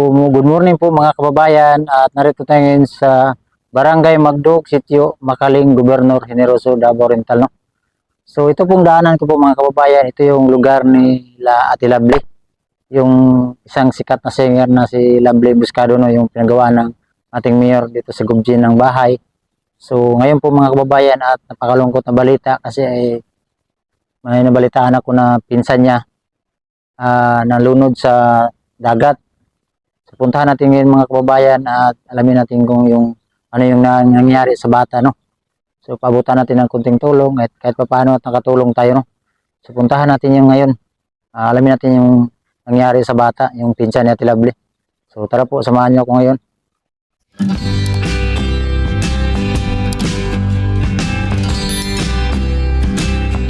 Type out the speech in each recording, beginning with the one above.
Good morning po mga kababayan at narito tayo ngayon sa Barangay Magdog, Sitio, Makaling, Gobernador Generoso, Davao Oriental, no? So ito pong daanan ko po mga kababayan, ito yung lugar ni Ate Lovely, yung isang sikat na singer na si Lovely Buscado, no? Yung pinagawa ng ating mayor dito sa Gubjin ng bahay. So ngayon po mga kababayan at napakalungkot na balita kasi may nabalitaan ako na pinsan niya nalunod sa dagat. So, puntahan natin ngayon mga kababayan at alamin natin kung yung ano yung nangyari sa bata, no? So paabutan natin ng kunting tulong at kahit paano at nakatulong tayo, no? So puntahan natin yung ngayon. Alamin natin yung nangyari sa bata, yung pinsan ni Ate Lovely. So tara po, samahan niyo ako ngayon.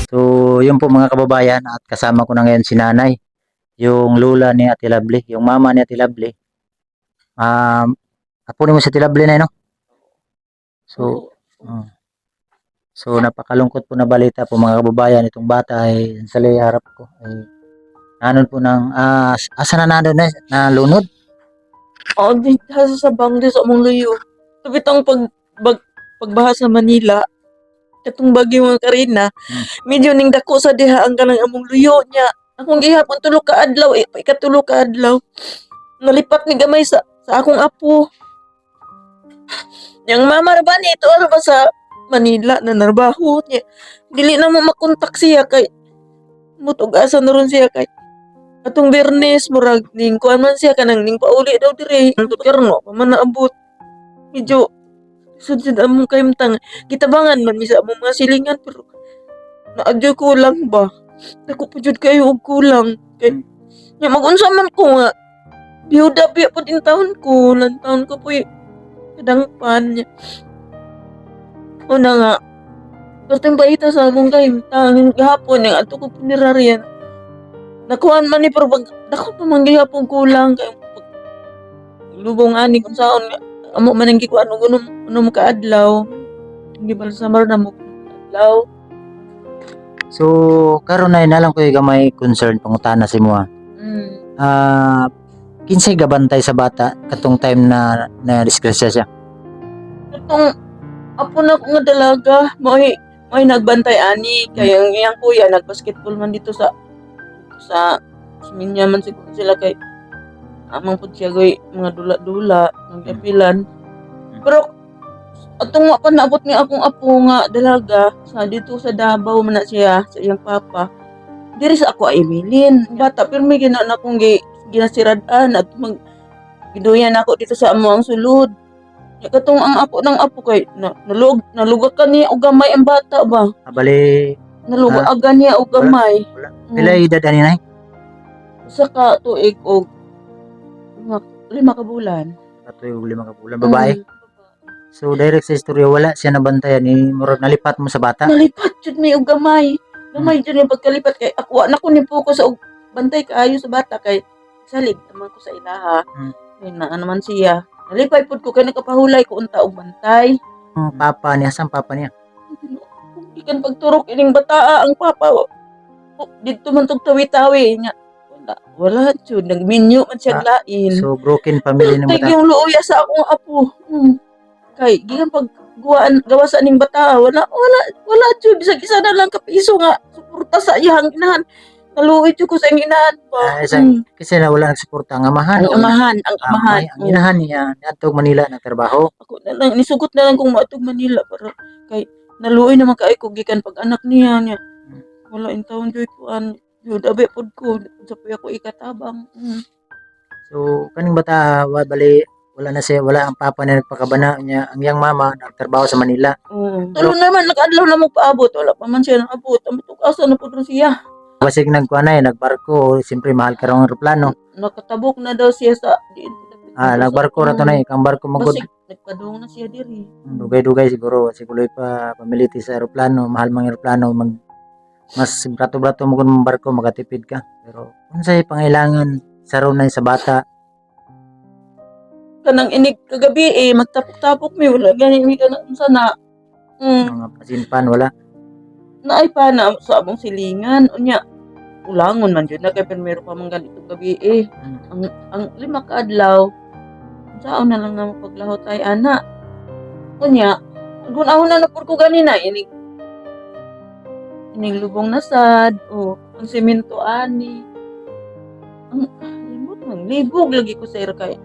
So yun po mga kababayan at kasama ko na ngayon si Nanay, yung lula ni Ate Lovely, yung mama ni Ate Lovely. Apo ni mo si Ate Lovely na, no? So, so napakalungkot po na balita po mga kababayan, itong bata ay sa harap ko ay nanon po ng asa na nanon na nalunod. Di sa bangde sa among luyo. Tubitang pagbaha sa Manila, katong bagyo nga Karina, medyo ning dako sa diha ang kanang among luyo niya. Akong gihapon tulo ka adlaw, ikatulo ka adlaw. Nalipat ni gamay sa akong apo. Yang mama ra ba ni ito ano ba sa Manila na narbaho niya. Dili na mo makontak siya kay mutug-asa na ron siya kay atong Bernes murag ning kuan man siya kanang ning pauli daw dire. Ang tuterno pa man naabot. Medyo sud among kaimtang gitabangan man mi sa among mga silingan pero naadyo kulang ba. Dako pa jud kayo og kulang kay nya magunsa man ko nga biyuda biya po din taon ko, lang taon ko po kadangpan niya. Una nga, perteng baita sa among kaimtang, gahapon yung ato ko punirarian. Nakuhaan man ni pero dako pa man gihapon kulang kay lubong ani kung saon nga amo man ang gikuan og unom ka adlaw. Hindi ba samar na mo adlaw. So karon na nalang ko gamay concern pangutana si mo. Kinsay gabantay sa bata katong time na disgrasya siya? Katong apo na ko nga dalaga, may nagbantay ani kaya ang iyang kuya nagbasketball man dito sa Minya man siguro sila kay amang pud siya goy mga dula-dula nagapilan. Pero atong wa pa naabot ni akong apo nga dalaga sa dito sa Davao man na siya sa iyang papa. Diri sa ako ay Emilin. Bata pero may gina na akong ginasiradaan at giduyan ako dito sa amo ang sulod. Ya katong ang apo ng apo kay nalugakan niya og gamay ang bata ba. Bali Nalugagan niya og gamay. Pila edad ani nay? Usa ka tuig og 5 ka bulan. Katoy og 5 ka bulan babae. So direct sa istorya wala siya nabantayan ni murag nalipat mo sa bata. Nalipat jud may og gamay. Gamay jud yung pagkalipat kay ako na ko ni focus og bantay kaayo sa bata kay salig naman ko sa ilaha. Kay na naman siya. Nalipay pud ko kay nakapahulay ko unta og bantay. Papa niya, sang papa niya? Ikan pagturok ining bataa ang papa. Dito man tog tawi-tawi niya. Wala jud nagminyo man siya lain. So broken family ng Tay bata. yung luoya sa akong apo. Kay gikan pag gawas aning bata wala jud bisag isa na lang ka piso nga suporta sa iyang inahan. Naluoy jud ko sa iyang inahan pa. Kasi na wala nagsuporta ang amahan. Ang amahan. Ang inahan niya natog Manila nagtrabaho. Ako na lang nisugot na lang kung maatog Manila para kay naluoy naman kay ko gikan pag anak niya. Wala in taon joy kuan. Jud abi pod ko sa puya ko ikatabang. So kaning bata bali wala na siya, wala ang papa na nagpakabana niya, ang yang mama nagtrabaho sa Manila. Tulo naman nag-adlaw na mo paabot, wala pa man siya nabot. Ang asa na pud siya. Basig nagkuanay nagbarko, siyempre mahal ka raw ang eroplano. Nakatabok na daw siya sa nagbarko ra to na kang barko magod. Basig nagpadung na siya diri. Dugay-dugay siguro pa pamiliti sa eroplano, mahal mang eroplano mas brato-brato mo kun barko makatipid ka. Pero unsay pangailangan sa runay sa bata? Kanang inig kagabi magtapok-tapok mi wala gani mi kanang sana. Mga pasinpan wala. Naay pa na sa among silingan unya. ulangon man jud na kay pero pa man ganito gabi eh. Mm. Ang 5 ka adlaw saan na lang na paglahot ay ana. Kunya, gunahon na pud ko ganina ining lubong na sad o ang semento ani. Ang limot man libog lagi ko sir kay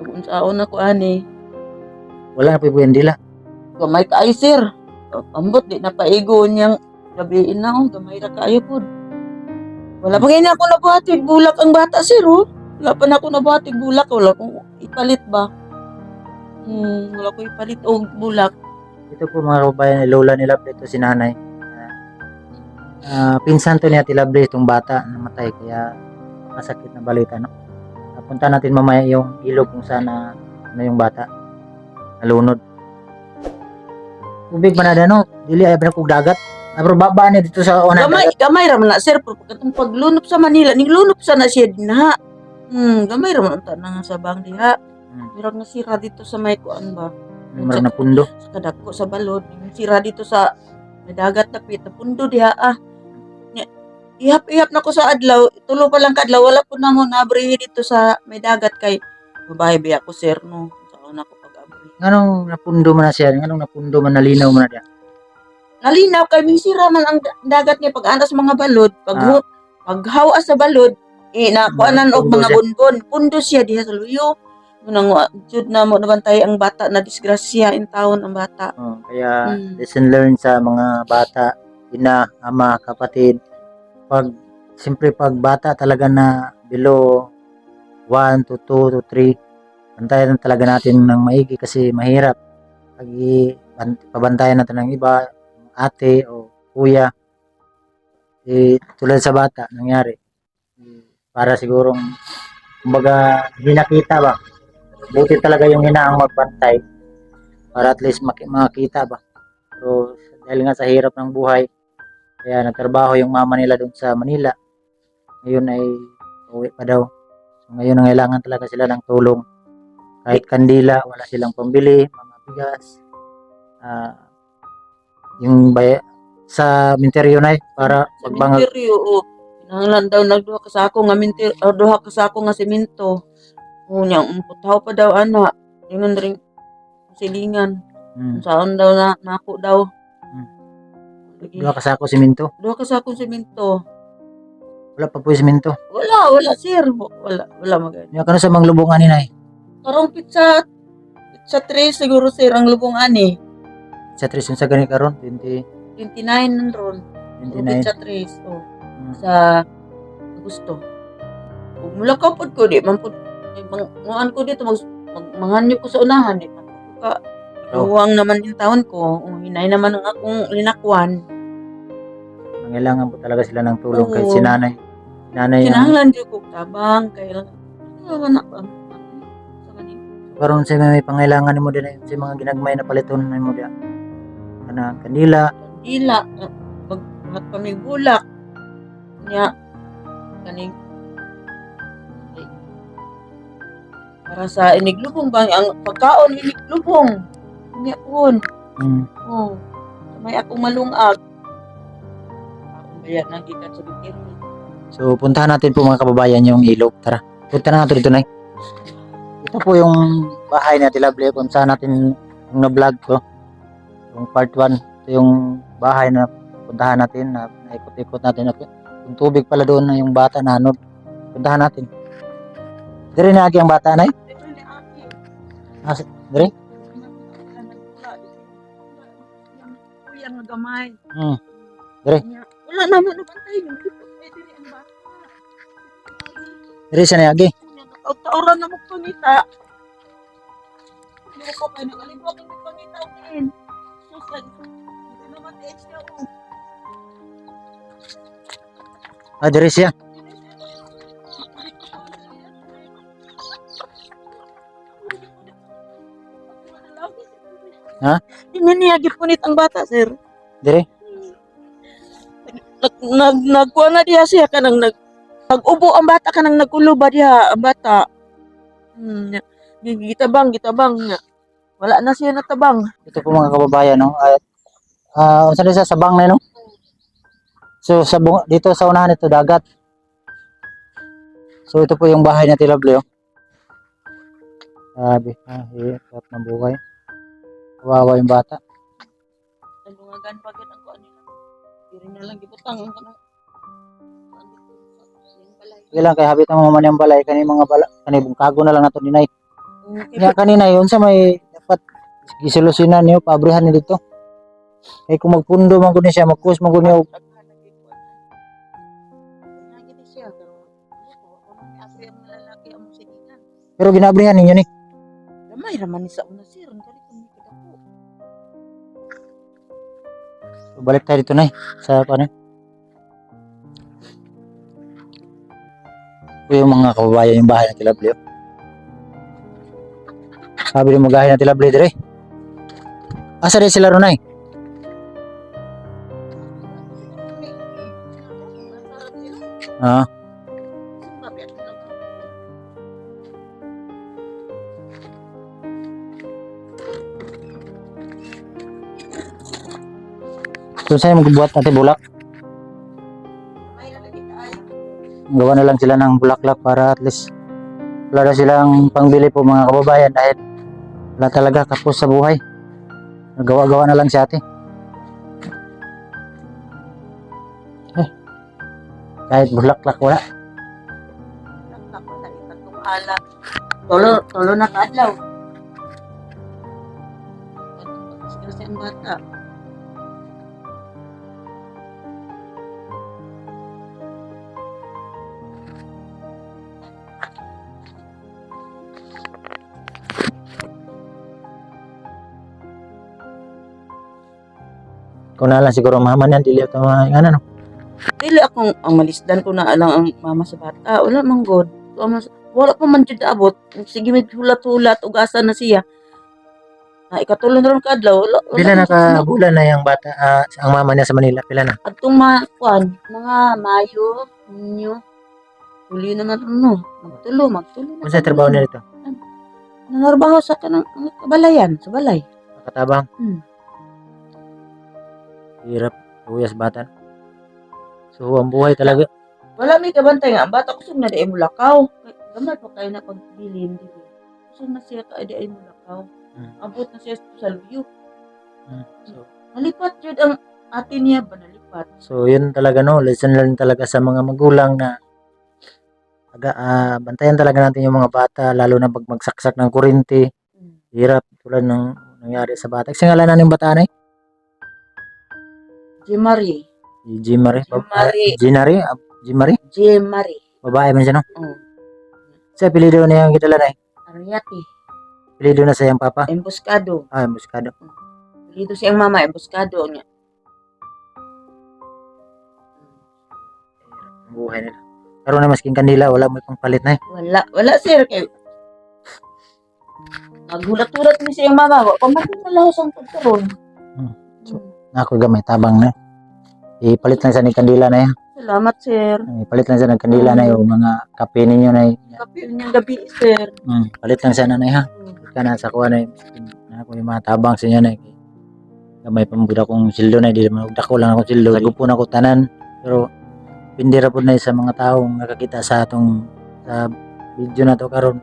unsaon ako ani. Wala na po yung dila. Gamay kaayo sir. Ambot di napaigo niyang gabi na gamay ra kaayo pud. Wala pa ngayon ako nabuhatig bulak ang bata sir oh. Wala pa na ako nabuhatig bulak wala kong ipalit ba. Wala ko ipalit og bulak. Ito po mga kababayan ni Lola ni Lovely, ito si nanay. Pinsan to niya Lovely itong bata namatay kaya masakit na balita no. Punta natin mamaya yung ilog kung saan na yung bata nalunod. Tubig ba na no? Dili ay ba kog dagat. Pero baba niya dito sa una Gamay ra man na sir pero katong paglunop sa Manila ning lunop sa na siya dinha. Gamay ra man unta na nga sa bang diha. Murag nga sira dito sa may kuan ba. Murag na pundo. Sa kadako sa balod ning sira dito sa may dagat tapit na pundo diha Ihap-ihap na ko sa adlaw, tulo pa lang kadlaw wala po na mo nabrihi dito sa may dagat kay babae biya ko sir no. Saan ako pag-abri. Nganong napundo man na siya? Nganong napundo man nalinaw man na diya? Nalinaw kay misira man ang dagat niya pag antas mga balod, paghawa sa balod, nakuanan og Pundo mga siya. bunbon. Pundo siya diha sa luyo. Munang jud na mo nabantay ang bata na disgrasya in taon ang bata. Kaya lesson learned sa mga bata, ina, ama, kapatid. Siyempre pag bata talaga na below 1 to 2 to 3, bantayan talaga natin ng maigi kasi mahirap. Pag pabantayan natin ng iba, ate o kuya, tulad sa bata, nangyari. Para sigurong, kumbaga, hindi nakita ba? Buti talaga yung ina ang magbantay para at least makita ba? Pero dahil nga sa hirap ng buhay, kaya nagtrabaho yung mama nila doon sa Manila. Ngayon ay uwi pa daw. So ngayon nangailangan talaga sila ng tulong. Kahit kandila, wala silang pambili, mga bigas. Yung sa minteryo na para Sa pagbangag. minteryo kinahanglan daw nagduha ka sako nga duha ka sako nga semento. Nya putaw pa daw ana. Ingon ring silingan. Saan daw na nako daw. Duha ka sako simento. Duha ka sako semento. Wala pa po yung simento. Wala sir. Wala magani. Yung kano sa mga lubungan ni nay? Karong pizza 3 siguro sir ang lubong ani. Sa 3 sa gani karon 29 nandron. 29. Pizza 3 sa Agosto. Ug mulakaw pod ko di man pod manguan ko dito manganyo ko sa unahan di man ka luwang naman yung taon ko. Hinay naman ang akong linakwan. Nangailangan po talaga sila ng tulong Oo. kahit si nanay. Nanay ang Kinahanglan jud ko tabang kay lang na ba sa kanila. karon sa may pangailangan nimo din sa mga ginagmay na paliton nimo dia. Kana kandila, Dila maghat pa may bulak nya kaning para sa iniglubong bang ang pagkaon iniglubong nya pun may akong malungag akong bayad na gikan sa bikini. So, puntahan natin po mga kababayan yung ilog. Tara, punta na natin dito, Nay. Ito po yung bahay na Lovely kung saan natin yung na-vlog ko. Yung part 1. Ito yung bahay na puntahan natin, na ikot-ikot natin. Yung tubig pala doon na yung bata nanod. Puntahan natin. Dire na ang bata, Nay? Dire? Kuya nga gamay. Dire? Wala naman nabantay yung diri ang bata. Dire siya na agi. Taoran na mo pangita. Hindi ko kayo nakalimot ang pangita din. Susan. Hindi naman extra Dire siya. Ha? Dinaniyagi punit ang bata, sir. Dire? Nagkuha na diha siya kanang nag-ubo ang bata kanang nagkulo ba diha ang bata. Gitabang nga. Wala na siya natabang. Ito po mga kababayan, no? At unsa sa sabang na, no? So dito sa unahan ito dagat. So ito po yung bahay na Tilabli oh. Sabi, hirap ng buhay. Kawawa yung bata. Nalungagan pa gid ang kuan nila. Diri na lang gibutang ang kanang Sige lang kay habit ang mga maniyang balay kani mga bala kani bungkago na lang nato dinay. Nya kanina yun sa may dapat gisolusyonan niyo pabrihan ni dito. Kay kung magpundo man gud ni siya magkus man gud niyo pero ginabrihan ninyo ni. Ramay raman ni sa una sir, ang galit ni kadako. So, balik tayo dito nay sa ano. Ito yung mga kababayan yung bahay ng Tilabli. Oh. Sabi ng magahay ng Tilabli dire. Asa rin sila ronay? Ah. So sa'yo magbubuhat natin bulak. Gawa na lang sila ng bulaklak para at least wala na silang pangbili po mga kababayan dahil wala talaga kapos sa buhay. Nagawa-gawa na lang si ate. Kahit bulaklak wala. Wala itong ala. Tolo na kadlaw. Kasi ang bata. Kung na lang siguro maman yan, dili ito mga ano. Dili akong ang malisdan ko na lang ang mama sa bata. Wala man god. Wala pa man jud abot. Sige med hulat-hulat ug asa na siya. Na ikatulo na ron kadlaw. Pila na ka bulan na yung bata, ang mama niya sa Manila, pila na? Adtong mga Mayo, Hunyo. Huli na no. Magtulo. Kung sa trabaho niya dito? Nanarbaho sa kanang kabalayan, sa balay. Katabang? Hmm. Hirap, uyas bata. So, ang buhay talaga. Wala may kabantay nga. Ang bata kusog na di ay mulakaw. Gamay pa kayo na pagbilin. Kusog na siya ka di ay mulakaw. Abot na siya sa luyo. So, Nalipat yun ang ate niya ba nalipat. so, yun talaga no. Lesson learned talaga sa mga magulang na bantayan talaga natin yung mga bata lalo na pag magsaksak ng kuryente. Hirap tulad ng nangyari sa bata. Kasi ngalanan ng bata na eh. Jemari. Jimari. Jimari. Jimari? Jemari. Babae man siya no? Oh. Sa apelido na yung kitala na eh. Ariati. Apelido na sa iyang papa. Emboscado. Emboscado. Dito siyang mama, emboscado niya. Ang buhay nila. Pero na masking kandila, wala mo itong palit na eh. Wala sir. Kay naghulat-hulat ni siyang mama. Pamatin na lahos ang pagkaroon. So, ako gamay tabang na. Ipalit lang sa ni kandila na yan. Salamat sir. Ipalit lang sa ng kandila na yung mga kape ninyo na yan. Kapil niyang gabi sir. Palit lang sana na yan. Ka na sa kuha na yung mga tabang sa inyo na eh. Gamay pambuda kong sildo na, di naman dako lang akong sildo. Nagupo na ko tanan. Pero pindira po na sa mga taong nakakita sa atong sa video na to karon.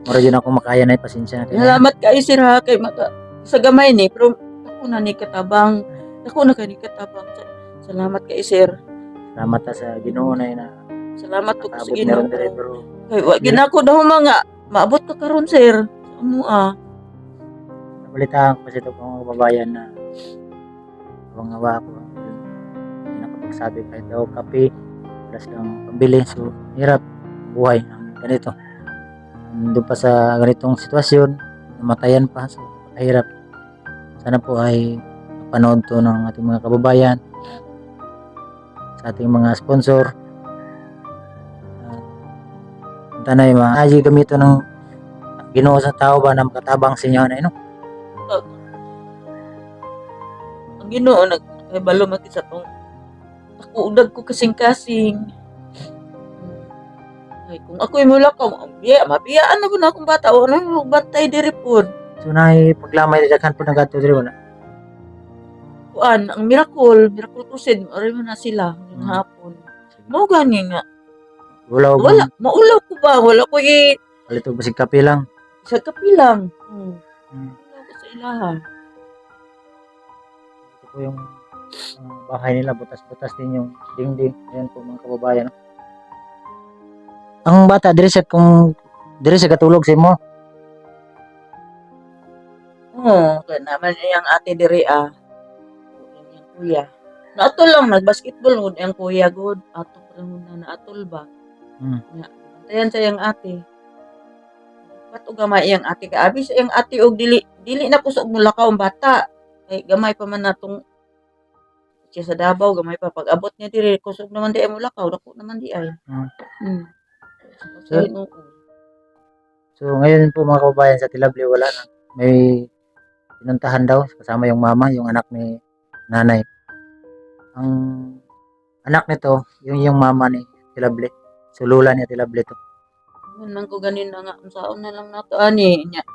Mura yun ako makaya na pasensya na kayo. Salamat kay sir ha kay sa gamay ni pero ako na ni katabang. Ako na kay ni katabang. Salamat kay sir. Salamat na sa Ginoo na yun na Salamat po sa nakabot Ginoo. meron dire, pero Kay wa ginako daw mga maabot ka karon sir. Amo nabalitaan ko kasi ito mga kababayan na mga awa ko hindi nakapagsabi kahit daw kape plus lang pambili, so hirap buhay ng ganito. Doon pa sa ganitong sitwasyon namatayan pa, so hirap. Sana po ay mapanood to ng ating mga kababayan, sa ating mga sponsor. Tanay maaji gamito ng Ginoo sa tao ba na makatabang sa inyo na ino. ang Ginoo nagkabalo mati sa tong ako udag ko kasing-kasing. Ay kung ako imula ka mabiyaan na ko na akong bata o ano bantay diri pod. So naay paglamay daghan po nagato diri wala. kuan ang Miracle Crusade ori man na sila yung Hmm. hapon. Mao gani nga Wala og maulaw ko ba wala ko palito basig kape lang. sa kapilang. Hmm. Wala ko sa ilahan. Ito po yung bahay nila, butas-butas din yung dingding. Ayan po mga kababayan. Ang bata diri sa katulog si mo. Kaya naman iyang ate diri iyang kuya. Naatol lang nag-basketball gud iyang kuya gud. Ato pa rin na naatol ba. Hmm. Nga, bantayan sa iyang ate. Ba't og gamay iyang ate kaabi sa iyang ate og dili na kusog mulakaw ang bata. Kay gamay pa man natong siya sa Davao gamay pa pag abot niya diri kusog naman di ay mulakaw dako naman di ay. Hmm. Hmm. So, So, no. so ngayon po mga kababayan sa Tilabli wala na. May pinuntahan daw kasama yung mama, yung anak ni nanay. Ang anak nito, yung mama ni Tilabli. So lula niya Tilabli to. Yun man ko ganin na nga unsaon na lang nato ani nya.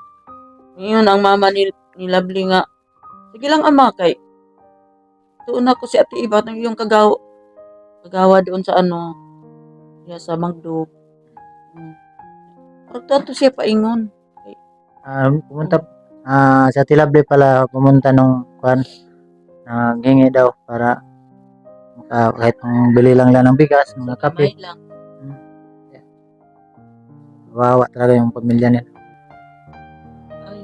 Ngayon ang mama ni Lovely nga sige lang ama kay tuon ako si Ate Iba yung kagawa doon sa ya sa Magdo. Parang tato siya paingon. Pumunta sa Tilabli pala pumunta nung kwan nanghingi daw para kahit pang bili lang ng bigas, mga kape. Kamay lang. Wawa talaga yung pamilya nila. Ay,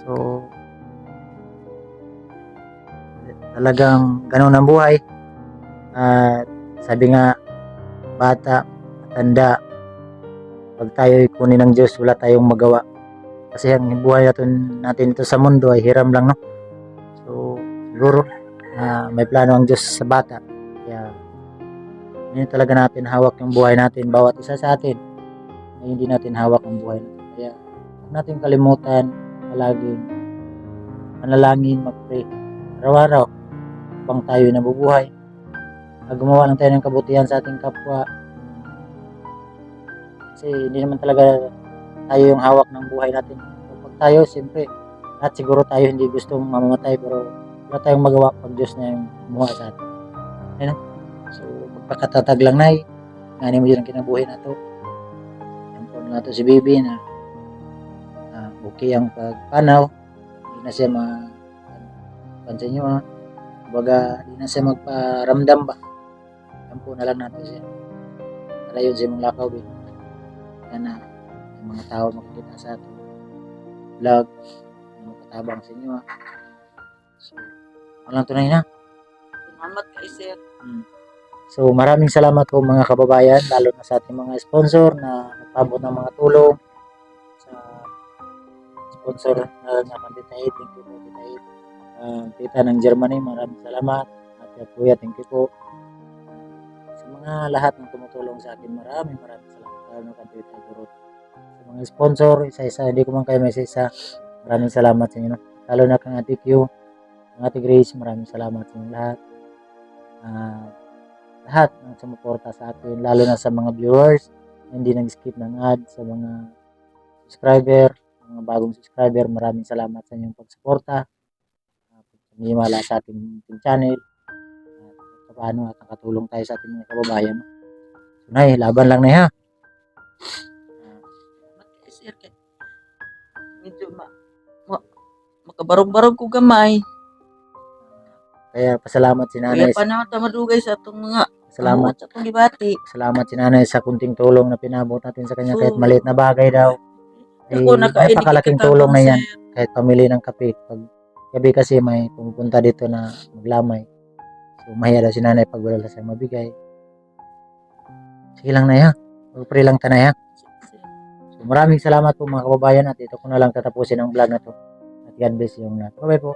So talagang ganun ang buhay. At sabi nga bata, matanda, pag tayo kunin ng Diyos, wala tayong magawa. Kasi ang buhay natin ito sa mundo ay hiram lang, no? So, siguro, may plano ang Diyos sa bata. Kaya, hindi talaga natin hawak yung buhay natin. Bawat isa sa atin, ay hindi natin hawak ang buhay natin. Kaya, huwag natin kalimutan, palaging manalangin, mag-pray. Araw-araw, habang tayo nabubuhay. Gumawa lang tayo ng kabutihan sa ating kapwa. Kasi hindi naman talaga tayo yung hawak ng buhay natin. Kapag tayo, siyempre, lahat siguro tayo hindi gustong mamamatay pero wala tayong magawa pag Diyos na yung gumawa sa atin. Ayun. So, magpakatatag lang na ngani mo yun ang kinabuhi na to. Yan po na to si Bibi na okay ang pagpanaw. Hindi na siya pansin nyo ha. Baga, hindi na siya magparamdam ba. Yan po na lang natin siya. Para yun siya mong lakaw din. Na yung mga tao makikita sa ating vlog na makatabang sa inyo ha. So, walang tunay na. salamat kay sir. So, maraming salamat po mga kababayan, lalo na sa ating mga sponsor na nagpabot ng mga tulong sa sponsor na nakanditahid. Thank you po, Titahid. Tita ng Germany, maraming salamat. At Kuya, thank you po. Sa mga lahat ng tumutulong sa akin, maraming salamat. Lalo na kay Tita Gurot. Sa mga sponsor, isa-isa, hindi ko man kayo may isa. Maraming salamat sa inyo. No? Lalo na kang Ate Q, ang Ate Grace, maraming salamat sa inyo lahat. Lahat ng sumuporta sa atin, lalo na sa mga viewers, hindi nag-skip ng ad, sa mga subscriber, mga bagong subscriber, maraming salamat sa inyong pagsuporta. Pagmimala sa ating channel. At paano at nakatulong tayo sa ating mga kababayan. So, Nay, laban lang na ha. Salamat kay sir kay medyo makabarog-barog ko gamay. Kaya pasalamat si Nanay. Kaya pa naman tamadugay sa atong mga Salamat. sa atong gibati. Salamat si Nanay sa kunting tulong na pinabot natin sa kanya kahit So, maliit na bagay daw. ako nakain Napakalaking tulong na yan kahit pamili ng kape. Pag gabi kasi may pumupunta dito na maglamay. So mahiya daw si Nanay pag wala siya mabigay. Sige lang na ha. Mag-pray lang tanay ha. So maraming salamat po mga kababayan at ito ko na lang tatapusin ang vlog na to. At God bless yung lahat. Bye-bye po.